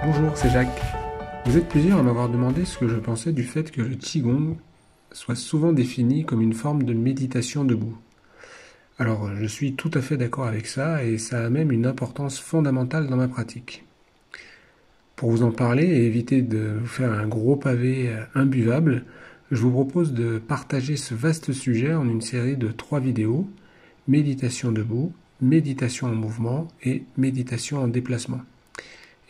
Bonjour, c'est Jacques. Vous êtes plusieurs à m'avoir demandé ce que je pensais du fait que le Qigong soit souvent défini comme une forme de méditation debout. Alors, je suis tout à fait d'accord avec ça et ça a même une importance fondamentale dans ma pratique. Pour vous en parler et éviter de vous faire un gros pavé imbuvable, je vous propose de partager ce vaste sujet en une série de 3 vidéos: méditation debout, méditation en mouvement et méditation en déplacement.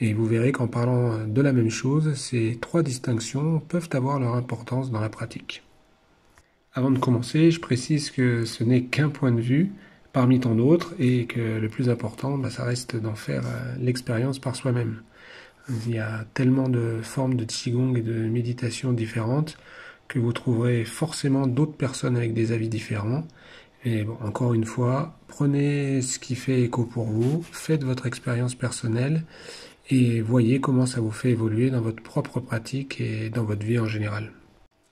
Et vous verrez qu'en parlant de la même chose, ces 3 distinctions peuvent avoir leur importance dans la pratique. Avant de commencer, je précise que ce n'est qu'un point de vue parmi tant d'autres et que le plus important, ça reste d'en faire l'expérience par soi-même. Il y a tellement de formes de Qigong et de méditation différentes que vous trouverez forcément d'autres personnes avec des avis différents. Et bon, encore une fois, prenez ce qui fait écho pour vous, faites votre expérience personnelle et voyez comment ça vous fait évoluer dans votre propre pratique et dans votre vie en général.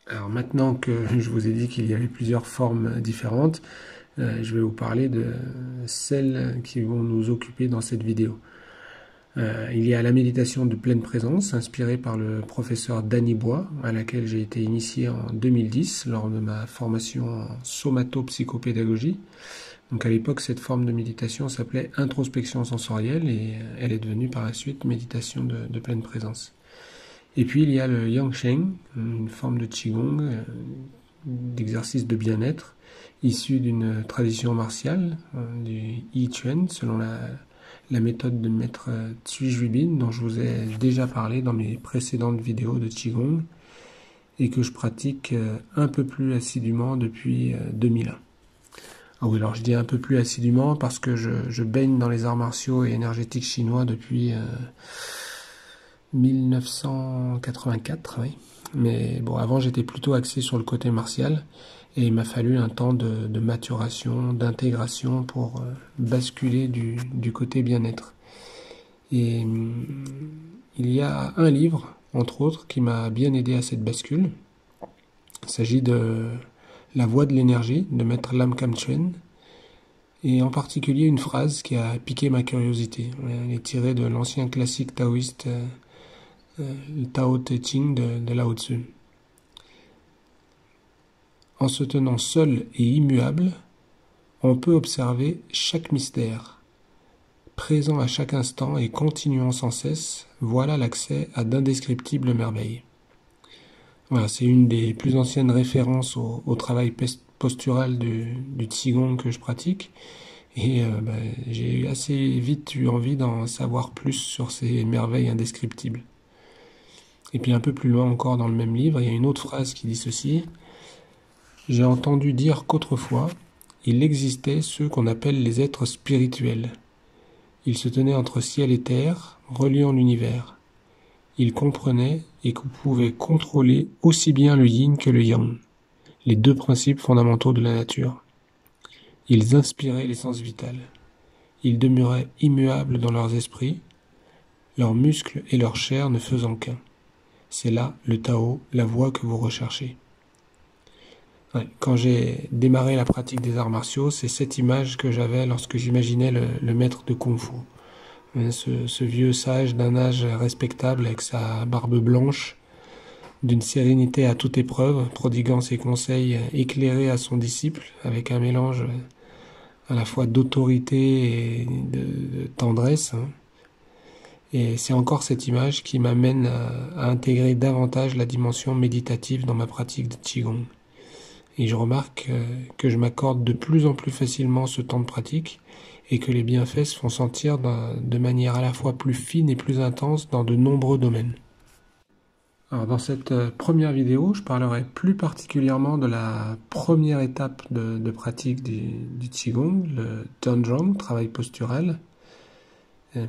Alors maintenant que je vous ai dit qu'il y avait plusieurs formes différentes, je vais vous parler de celles qui vont nous occuper dans cette vidéo. Il y a la méditation de pleine présence, inspirée par le professeur Danny Bois, à laquelle j'ai été initié en 2010 lors de ma formation en somato-psychopédagogie. Donc à l'époque, cette forme de méditation s'appelait introspection sensorielle et elle est devenue par la suite méditation de pleine présence. Et puis il y a le Yang-Sheng, une forme de Qigong, d'exercice de bien-être, issu d'une tradition martiale, du Yi Chuan, selon la méthode de maître Zhui Juibin, dont je vous ai déjà parlé dans mes précédentes vidéos de Qigong, et que je pratique un peu plus assidûment depuis 2001. Ah oui, alors je dis un peu plus assidûment parce que je baigne dans les arts martiaux et énergétiques chinois depuis 1984, oui. Mais bon, avant j'étais plutôt axé sur le côté martial et il m'a fallu un temps de maturation, d'intégration pour basculer du côté bien-être. Et il y a un livre, entre autres, qui m'a bien aidé à cette bascule. Il s'agit de La Voie de l'énergie de maître Lam Kam Chuen, et en particulier une phrase qui a piqué ma curiosité. Elle est tirée de l'ancien classique taoïste, le Tao Te Ching de Lao Tzu. En se tenant seul et immuable, on peut observer chaque mystère. Présent à chaque instant et continuant sans cesse, voilà l'accès à d'indescriptibles merveilles. Voilà, c'est une des plus anciennes références au travail postural du Qigong que je pratique. Et j'ai assez vite eu envie d'en savoir plus sur ces merveilles indescriptibles. Et puis un peu plus loin encore dans le même livre, il y a une autre phrase qui dit ceci: « J'ai entendu dire qu'autrefois, il existait ceux qu'on appelle les êtres spirituels. Ils se tenaient entre ciel et terre, reliant l'univers. Ils comprenaient et pouvaient contrôler aussi bien le yin que le yang, les deux principes fondamentaux de la nature. Ils inspiraient l'essence vitale. Ils demeuraient immuables dans leurs esprits, leurs muscles et leur chair ne faisant qu'un. C'est là le Tao, la voie que vous recherchez. » Ouais, quand j'ai démarré la pratique des arts martiaux, c'est cette image que j'avais lorsque j'imaginais le maître de Kung Fu. Ce vieux sage d'un âge respectable avec sa barbe blanche, d'une sérénité à toute épreuve, prodiguant ses conseils éclairés à son disciple avec un mélange à la fois d'autorité et de tendresse. Et c'est encore cette image qui m'amène à intégrer davantage la dimension méditative dans ma pratique de Qigong. Et je remarque que je m'accorde de plus en plus facilement ce temps de pratique et que les bienfaits se font sentir de manière à la fois plus fine et plus intense dans de nombreux domaines. Alors dans cette première vidéo, je parlerai plus particulièrement de la première étape de pratique du Qigong, le Tuanzhong, travail postural,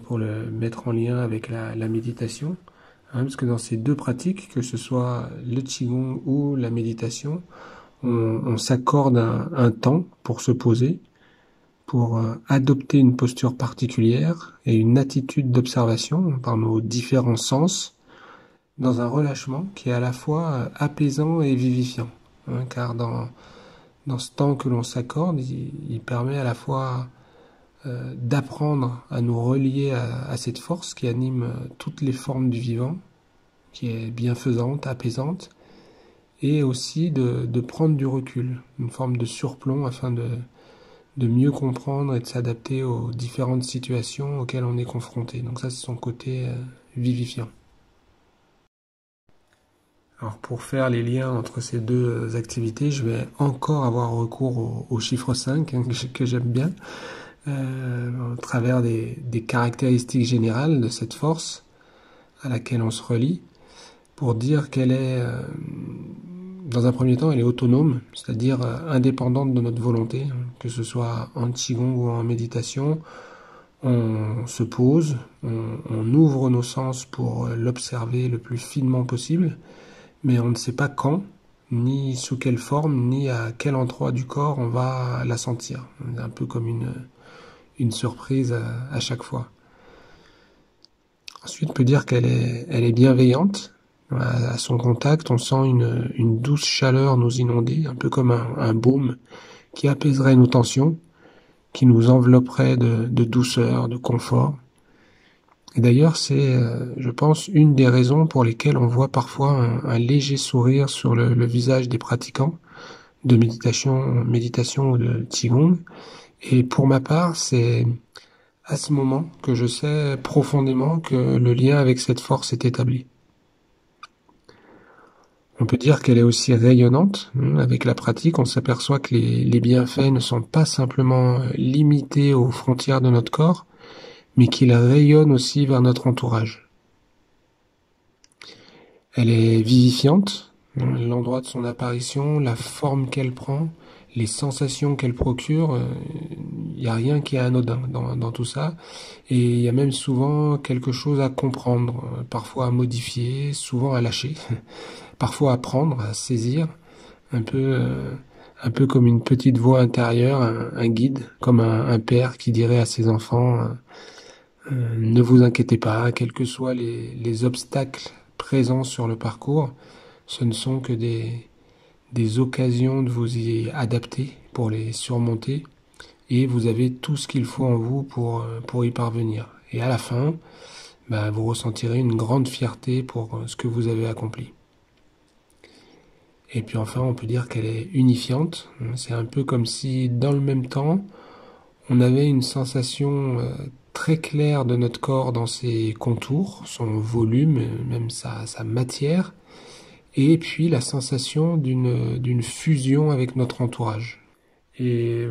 pour le mettre en lien avec la méditation. Parce que dans ces deux pratiques, que ce soit le Qigong ou la méditation, on s'accorde un temps pour se poser, pour adopter une posture particulière et une attitude d'observation par nos différents sens, dans un relâchement qui est à la fois apaisant et vivifiant. Car dans ce temps que l'on s'accorde, il permet à la fois d'apprendre à nous relier à cette force qui anime toutes les formes du vivant, qui est bienfaisante, apaisante, et aussi de prendre du recul, une forme de surplomb afin de mieux comprendre et de s'adapter aux différentes situations auxquelles on est confronté. Donc ça, c'est son côté vivifiant. Alors pour faire les liens entre ces deux activités, je vais encore avoir recours au chiffre 5, hein, que j'aime bien, au travers des caractéristiques générales de cette force à laquelle on se relie, pour dire qu'elle est, dans un premier temps, elle est autonome, c'est-à-dire indépendante de notre volonté, hein, que ce soit en Qigong ou en méditation. On se pose, on ouvre nos sens pour l'observer le plus finement possible, mais on ne sait pas quand, ni sous quelle forme, ni à quel endroit du corps on va la sentir. C'est un peu comme une surprise à chaque fois. Ensuite, on peut dire qu'elle est bienveillante. À son contact, on sent une douce chaleur nous inonder, un peu comme un baume qui apaiserait nos tensions, qui nous envelopperait de douceur, de confort. Et d'ailleurs, c'est, je pense, une des raisons pour lesquelles on voit parfois un léger sourire sur le visage des pratiquants de méditation ou de Qigong. Et pour ma part, c'est à ce moment que je sais profondément que le lien avec cette force est établi. On peut dire qu'elle est aussi rayonnante. Avec la pratique, on s'aperçoit que les bienfaits ne sont pas simplement limités aux frontières de notre corps, mais qu'ils rayonnent aussi vers notre entourage. Elle est vivifiante, l'endroit de son apparition, la forme qu'elle prend, les sensations qu'elle procure, il n'y a rien qui est anodin dans tout ça. Et il y a même souvent quelque chose à comprendre, parfois à modifier, souvent à lâcher, parfois à prendre, à saisir, un peu comme une petite voix intérieure, un guide, comme un père qui dirait à ses enfants ne vous inquiétez pas, quels que soient les obstacles présents sur le parcours, ce ne sont que des occasions de vous y adapter pour les surmonter, et vous avez tout ce qu'il faut en vous pour y parvenir. Et à la fin, vous ressentirez une grande fierté pour ce que vous avez accompli. Et puis enfin, on peut dire qu'elle est unifiante. C'est un peu comme si, dans le même temps, on avait une sensation très claire de notre corps dans ses contours, son volume, même sa matière, et puis la sensation d'une fusion avec notre entourage. Et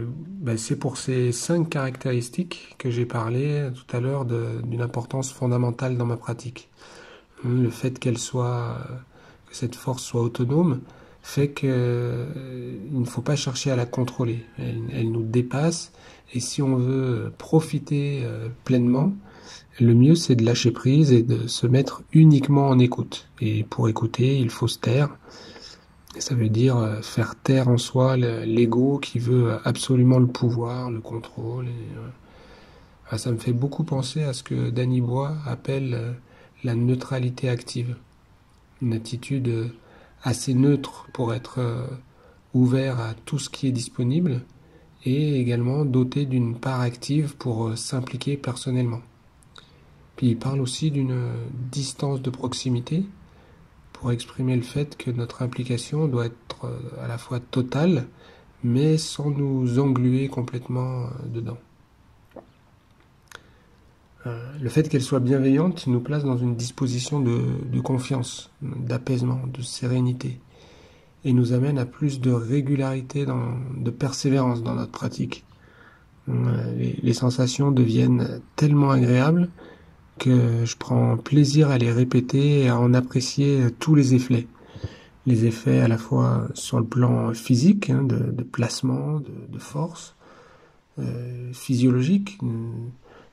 c'est pour ces 5 caractéristiques que j'ai parlé tout à l'heure d'une importance fondamentale dans ma pratique. Le fait que cette force soit autonome, fait qu'il ne faut pas chercher à la contrôler. Elle nous dépasse, et si on veut profiter pleinement, le mieux c'est de lâcher prise et de se mettre uniquement en écoute. Et pour écouter, il faut se taire. Et ça veut dire faire taire en soi l'ego qui veut absolument le pouvoir, le contrôle. Ça me fait beaucoup penser à ce que Danny Bois appelle la neutralité active. Une attitude assez neutre pour être ouvert à tout ce qui est disponible, et également doté d'une part active pour s'impliquer personnellement. Puis il parle aussi d'une distance de proximité pour exprimer le fait que notre implication doit être à la fois totale, mais sans nous engluer complètement dedans. Le fait qu'elle soit bienveillante nous place dans une disposition de confiance, d'apaisement, de sérénité, et nous amène à plus de régularité, de persévérance dans notre pratique. Les sensations deviennent tellement agréables que je prends plaisir à les répéter et à en apprécier tous les effets. Les effets à la fois sur le plan physique, de placement, de force, physiologique,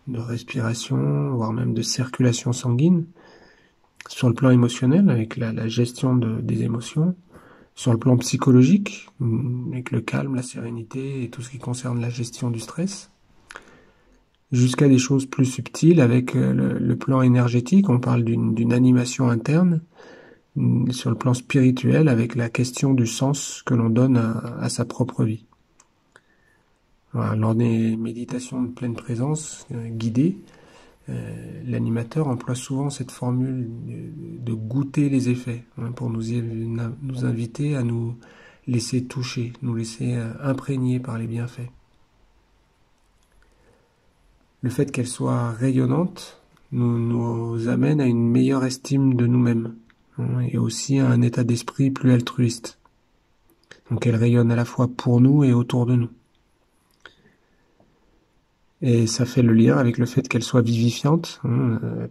de respiration, voire même de circulation sanguine, sur le plan émotionnel, avec la gestion des émotions, sur le plan psychologique, avec le calme, la sérénité et tout ce qui concerne la gestion du stress, jusqu'à des choses plus subtiles avec le plan énergétique. On parle d'une animation interne, sur le plan spirituel avec la question du sens que l'on donne à sa propre vie. Voilà, lors des méditations de pleine présence guidées, l'animateur emploie souvent cette formule de goûter les effets, hein, pour nous inviter à nous laisser toucher, nous laisser imprégner par les bienfaits. Le fait qu'elle soit rayonnante nous amène à une meilleure estime de nous-mêmes, hein, et aussi à un état d'esprit plus altruiste. Donc elle rayonne à la fois pour nous et autour de nous. Et ça fait le lien avec le fait qu'elle soit vivifiante.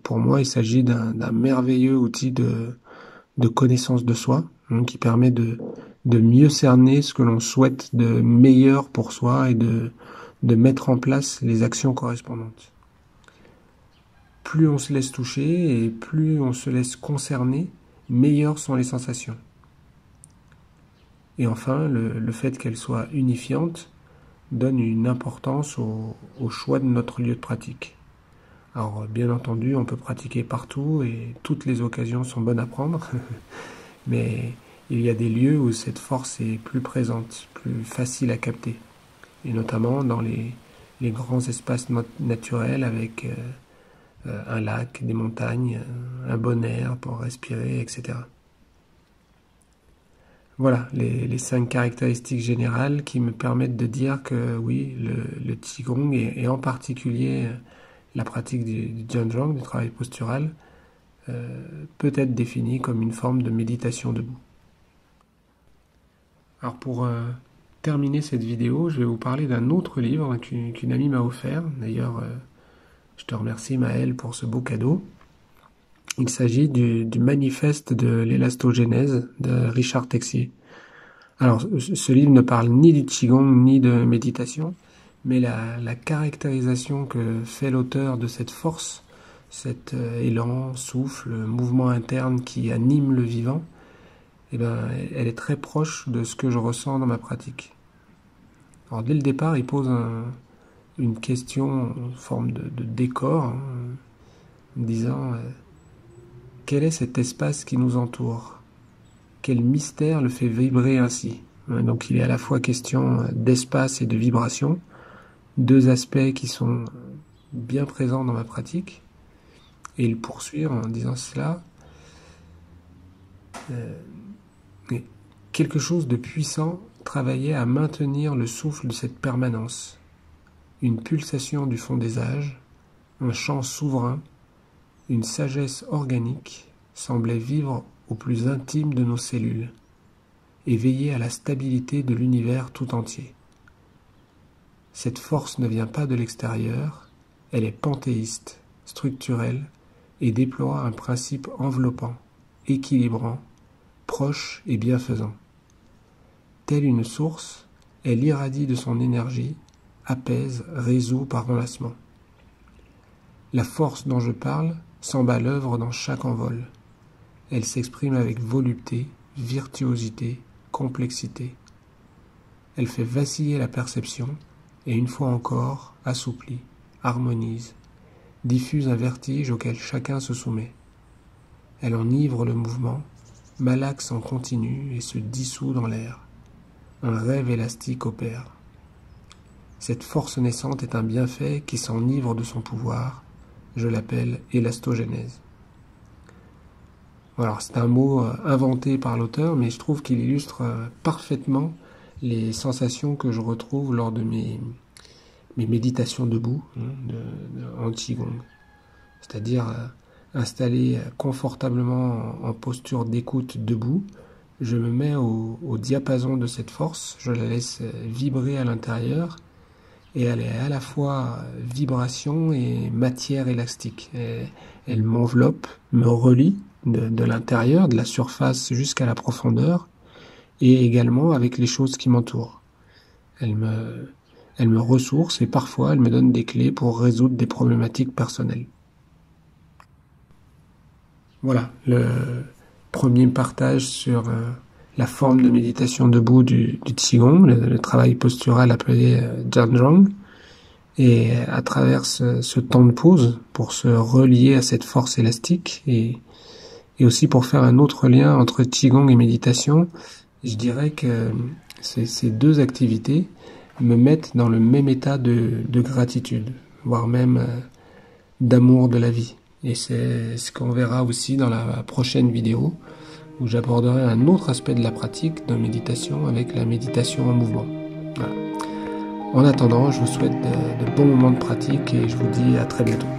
Pour moi, il s'agit d'un merveilleux outil de connaissance de soi, qui permet de mieux cerner ce que l'on souhaite de meilleur pour soi et de mettre en place les actions correspondantes. Plus on se laisse toucher et plus on se laisse concerner, meilleures sont les sensations. Et enfin, le fait qu'elle soit unifiante donne une importance au choix de notre lieu de pratique. Alors, bien entendu, on peut pratiquer partout et toutes les occasions sont bonnes à prendre, mais il y a des lieux où cette force est plus présente, plus facile à capter, et notamment dans les grands espaces naturels avec un lac, des montagnes, un bon air pour respirer, etc. Voilà les 5 caractéristiques générales qui me permettent de dire que oui, le Qigong et en particulier la pratique du Jianzhong, du travail postural, peut être définie comme une forme de méditation debout. Alors pour terminer cette vidéo, je vais vous parler d'un autre livre qu'une amie m'a offert. D'ailleurs, je te remercie Maëlle pour ce beau cadeau. Il s'agit du manifeste de l'élastogénèse de Richard Texier. Alors, ce livre ne parle ni du Qigong ni de méditation, mais la caractérisation que fait l'auteur de cette force, cet élan, souffle, mouvement interne qui anime le vivant, eh ben, elle est très proche de ce que je ressens dans ma pratique. Alors, dès le départ, il pose une question en forme de décor, hein, en disant quel est cet espace qui nous entoure ? Quel mystère le fait vibrer ainsi? Donc il est à la fois question d'espace et de vibration, 2 aspects qui sont bien présents dans ma pratique, et il poursuit en disant cela. Quelque chose de puissant travaillait à maintenir le souffle de cette permanence, une pulsation du fond des âges, un chant souverain, une sagesse organique semblait vivre au plus intime de nos cellules et veiller à la stabilité de l'univers tout entier. Cette force ne vient pas de l'extérieur, elle est panthéiste, structurelle et déploie un principe enveloppant, équilibrant, proche et bienfaisant. Telle une source, elle irradie de son énergie, apaise, résout par enlacement. La force dont je parle semble à l'œuvre dans chaque envol. Elle s'exprime avec volupté, virtuosité, complexité. Elle fait vaciller la perception et une fois encore assouplit, harmonise, diffuse un vertige auquel chacun se soumet. Elle enivre le mouvement, malaxe en continu et se dissout dans l'air. Un rêve élastique opère. Cette force naissante est un bienfait qui s'enivre de son pouvoir. Je l'appelle élastogénèse. Alors c'est un mot inventé par l'auteur, mais je trouve qu'il illustre parfaitement les sensations que je retrouve lors de mes méditations debout, en Qigong. C'est-à-dire installé confortablement en posture d'écoute debout, je me mets au diapason de cette force, je la laisse vibrer à l'intérieur, et elle est à la fois vibration et matière élastique. Elle m'enveloppe, me relie de l'intérieur, de la surface jusqu'à la profondeur, et également avec les choses qui m'entourent. Elle me ressource et parfois elle me donne des clés pour résoudre des problématiques personnelles. Voilà, le premier partage sur la forme de méditation debout du Qigong, le travail postural appelé Jianzhong. Et à travers ce temps de pause, pour se relier à cette force élastique et aussi pour faire un autre lien entre Qigong et méditation, je dirais que ces 2 activités me mettent dans le même état de gratitude, voire même d'amour de la vie. Et c'est ce qu'on verra aussi dans la prochaine vidéo, où j'aborderai un autre aspect de la pratique de méditation avec la méditation en mouvement. Voilà. En attendant, je vous souhaite de bons moments de pratique et je vous dis à très bientôt.